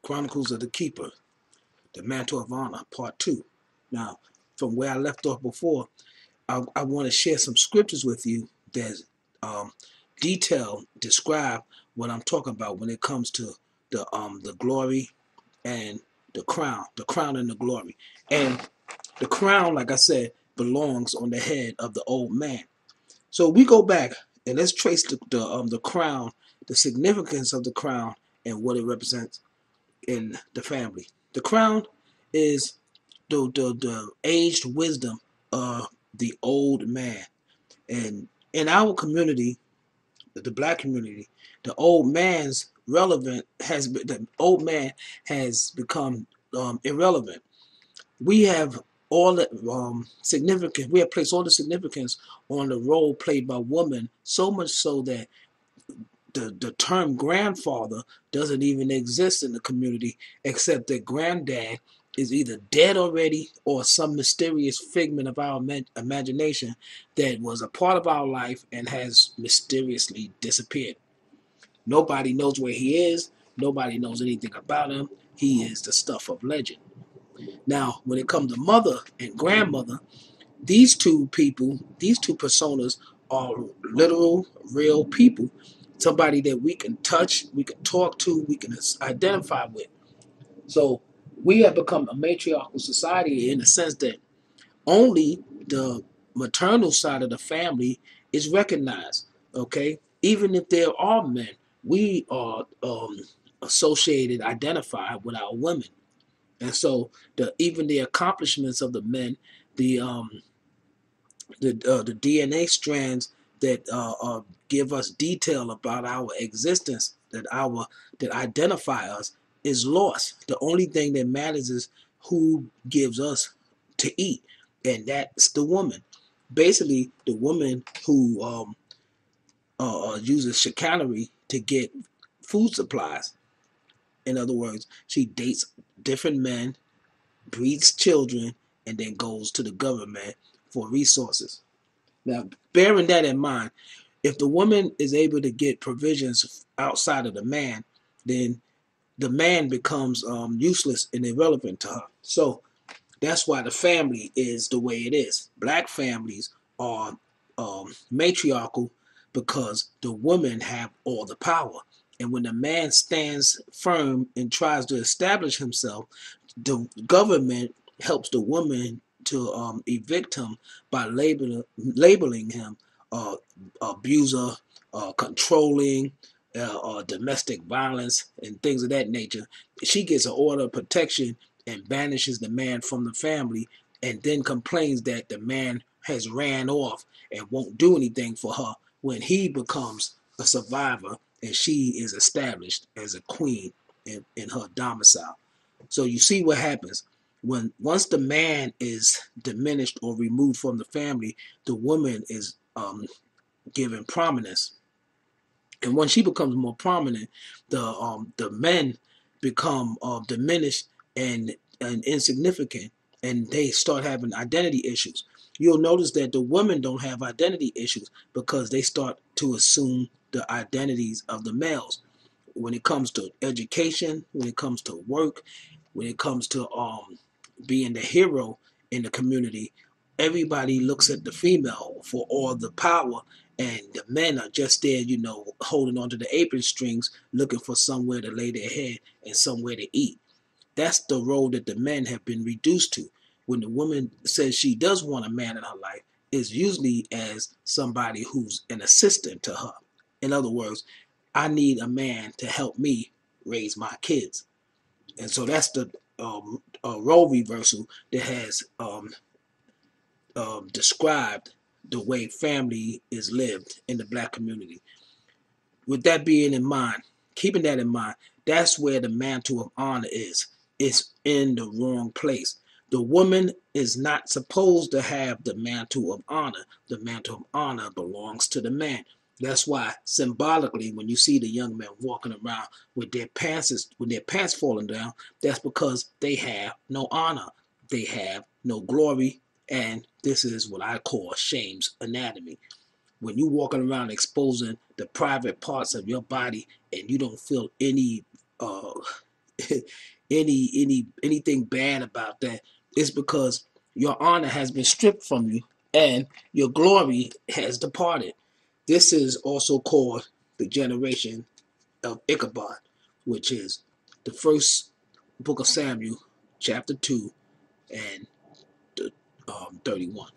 Chronicles of the Keeper, the Mantle of Honor, Part 2. Now, from where I left off before, I want to share some scriptures with you that describe what I'm talking about when it comes to the glory and the crown and the glory. And the crown, like I said, belongs on the head of the old man. So we go back and let's trace the crown, the significance of the crown, and what it represents in the family. The crown is the aged wisdom of the old man. And in our community, the black community, the old man's the old man has become irrelevant. We have all the significance. We have placed all the significance on the role played by women, so much so that the term grandfather doesn't even exist in the community, except that granddad is either dead already or some mysterious figment of our imagination that was a part of our life and has mysteriously disappeared. Nobody knows where he is. Nobody knows anything about him. He is the stuff of legend. Now, when it comes to mother and grandmother, these two personas are literal, real people. Somebody that we can touch, we can talk to, we can identify with. So we have become a matriarchal society in the sense that only the maternal side of the family is recognized. Okay, even if there are men, we are associated, identified with our women, and so even the accomplishments of the men, the the DNA strands that give us detail about our existence, that identify us, is lost. The only thing that matters is who gives us to eat, and that's the woman. Basically, the woman who uses chicanery to get food supplies. In other words, she dates different men, breeds children, and then goes to the government for resources. Now, bearing that in mind, if the woman is able to get provisions outside of the man, then the man becomes useless and irrelevant to her. So that's why the family is the way it is. Black families are matriarchal because the women have all the power. And when the man stands firm and tries to establish himself, the government helps the woman to evict him by labeling him abuser, controlling, domestic violence, and things of that nature. She gets an order of protection and banishes the man from the family, and then complains that the man has ran off and won't do anything for her when he becomes a survivor and she is established as a queen in her domicile. So you see what happens when once the man is diminished or removed from the family, the woman is given prominence, and when she becomes more prominent, the men become diminished and insignificant, and they start having identity issues. You'll notice that the women don't have identity issues because they start to assume the identities of the males. When it comes to education, when it comes to work, when it comes to being the hero in the community, everybody looks at the female for all the power, and the men are just there, holding onto the apron strings, looking for somewhere to lay their head and somewhere to eat. That's the role that the men have been reduced to. When the woman says she does want a man in her life, it's usually as somebody who's an assistant to her. In other words, I need a man to help me raise my kids. And so that's the role reversal that has described the way family is lived in the black community. With that being in mind, keeping that in mind, that's where the mantle of honor is. It's in the wrong place. The woman is not supposed to have the mantle of honor. The mantle of honor belongs to the man. That's why symbolically, when you see the young men walking around with their pants falling down, that's because they have no honor. They have no glory, and this is what I call shame's anatomy. When you walking around exposing the private parts of your body and you don't feel any anything bad about that. It's because your honor has been stripped from you and your glory has departed. This is also called the generation of Ichabod, which is the first book of Samuel, chapter 2 and 31.